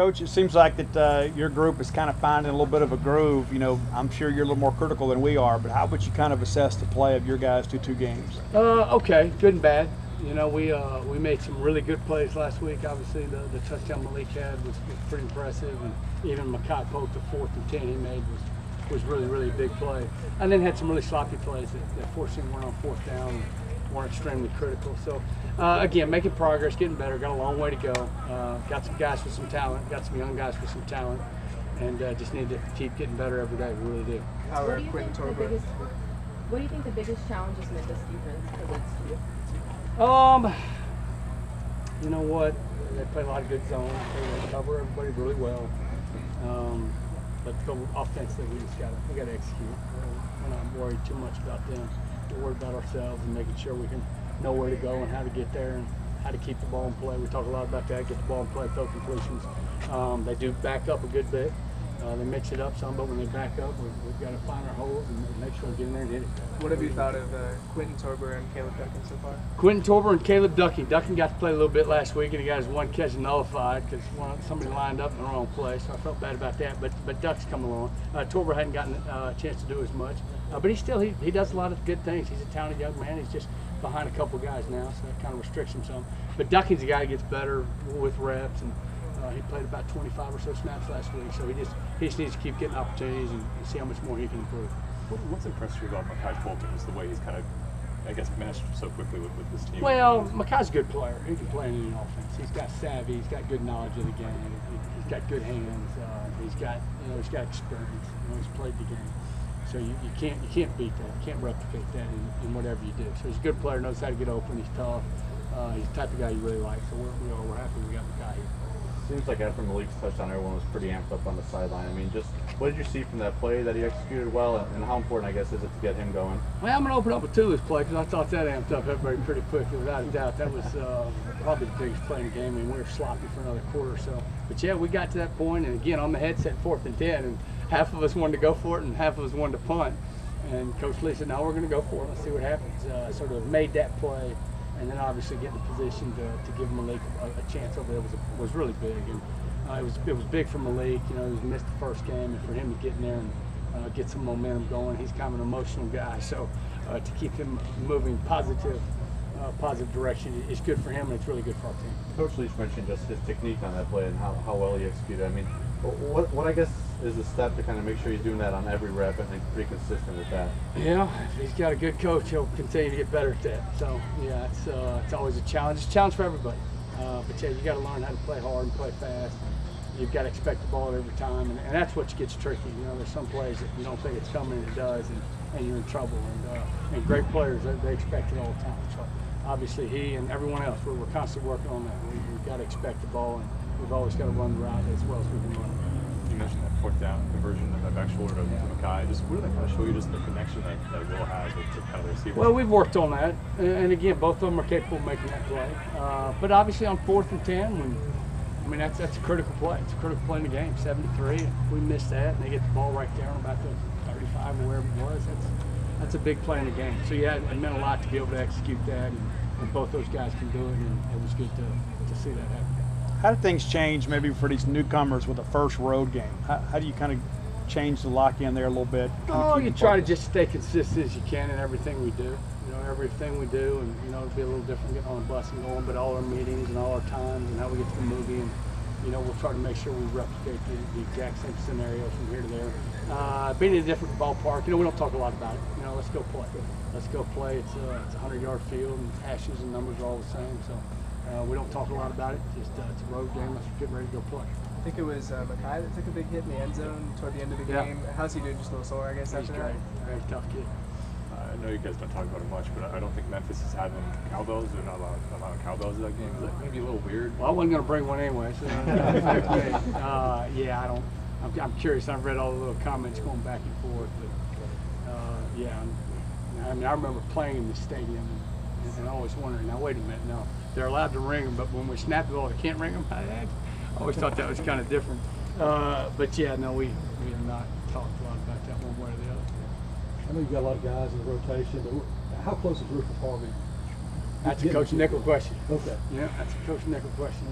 Coach, it seems like that your group is kind of finding a little bit of a groove. You know, I'm sure you're a little more critical than we are, but how would you kind of assess the play of your guys through 2 games? Okay, good and bad. You know, we made some really good plays last week. Obviously, the touchdown Malik had was pretty impressive, and even Makai Polk, the 4th and 10 he made was really a big play. And then had some really sloppy plays that forced him run on 4th down and weren't extremely critical. So, again, making progress, getting better, got a long way to go. Got some guys with some talent, got some young guys with some talent, and just need to keep getting better every day. We really do. What do you think the biggest challenge is Memphis defense presents to you? You know what? They play a lot of good zone. They cover everybody really well. But offensively, we gotta execute. We're not worried too much about them. We're worried about ourselves and making sure we can know where to go and how to get there and how to keep the ball in play. We talk a lot about that. Get the ball in play, throw completions. They do back up a good bit. They mix it up some, but when they back up, we've got to find our holes and make sure we get in there and hit it. What have you thought of Quentin Torber and Caleb Duckin so far? Quentin Torber and Caleb Duckin. Duckin got to play a little bit last week, and he got his 1 catch nullified because somebody lined up in the wrong place, so I felt bad about that. But Duck's come along. Torber hadn't gotten a chance to do as much, but he does a lot of good things. He's a talented young man. He's just behind a couple guys now, so that kind of restricts him some. But Duckin's a guy who gets better with reps, and he played about 25 or so snaps last week, so he just needs to keep getting opportunities and see how much more he can improve. What's impressed you about Makai Polk is the way he's kind of, I guess, meshed so quickly with this team? Well, Makai's a good player. He can play in any offense. He's got savvy. He's got good knowledge of the game. He's got good hands. He's got experience. He's played the game. So you can't beat that. You can't replicate that in whatever you do. So he's a good player. Knows how to get open. He's tough. He's the type of guy you really like. So we're happy we got Makai here. Seems like after Malik's touchdown, everyone was pretty amped up on the sideline. I mean, just what did you see from that play that he executed well, and how important, I guess, is it to get him going? Well, I'm going to open up with Tulu's play because I thought that amped up everybody pretty quickly, without a doubt. That was probably the biggest play in the game, and we were sloppy for another quarter or so. But yeah, we got to that point, and again, on the headset, 4th and 10, and half of us wanted to go for it, and half of us wanted to punt. And Coach Lee said, "No, we're going to go for it. Let's see what happens." Sort of made that play, and then obviously get in the position to give Malik a chance over there was really big. And it was big for Malik. You know, he missed the first game, and for him to get in there and get some momentum going, he's kind of an emotional guy. So to keep him moving positive direction is good for him, and it's really good for our team. Coach Leach mentioned just his technique on that play and how well he executed. I mean, what I guess is the step to kind of make sure he's doing that on every rep and pretty consistent with that? Yeah, if he's got a good coach, he'll continue to get better at that. So yeah, it's always a challenge. It's a challenge for everybody. But yeah, you got to learn how to play hard and play fast. You've got to expect the ball every time, and that's what gets tricky. You know, there's some plays that you don't think it's coming, and it does, and you're in trouble. And great players, they expect it all the time. So obviously, he and everyone else, we're constantly working on that. We've got to expect the ball, and we've always got to run the route as well as we can run it. You mentioned that 4th down conversion of that back shoulder to Makai. Just what did that kind of show you, just the connection that Will has with kind of the receiver? Well, we've worked on that, and again, both of them are capable of making that play. But obviously on 4th and 10, that's a critical play. It's a critical play in the game, 73. And we missed that, and they get the ball right there on about the 35 or wherever it was. That's a big play in the game. So yeah, it meant a lot to be able to execute that, and both those guys can do it, and it was good to see that happen. How do things change maybe for these newcomers with a first road game? How do you kind of change the lock in there a little bit? You try to just stay consistent as you can in everything we do. You know, everything we do, and it'll be a little different getting on a bus and going, but all our meetings and all our times and how we get to the movie, and we'll try to make sure we replicate the exact same scenario from here to there. Being in a different ballpark, we don't talk a lot about it. Let's go play. Let's go play. It's a 100-yard field, and hashes and numbers are all the same. So we don't talk a lot about it. Just it's a road game. Let's get ready to go play. I think it was Makai that took a big hit in the end zone toward the end of the game. How's he doing? Just a little sore, I guess, after that? Very tough kid. I know you guys don't talk about it much, but I don't think Memphis has had any cowbells. They're not a lot of cowbells in that game. Is that maybe a little weird? Well, I wasn't going to bring one anyway, so yeah, I don't. I'm curious. I've read all the little comments going back and forth, but I remember playing in the stadium and always wondering. Now wait a minute, no, they're allowed to ring them, but when we snap the ball, they can't ring them. I always thought that was kind of different. But yeah, no, we have not talked a lot about that one way or the other. I know you've got a lot of guys in the rotation, but how close is Rupert Harvey? That's a Coach Nickel question. Okay. Yeah, that's a Coach Nickel question.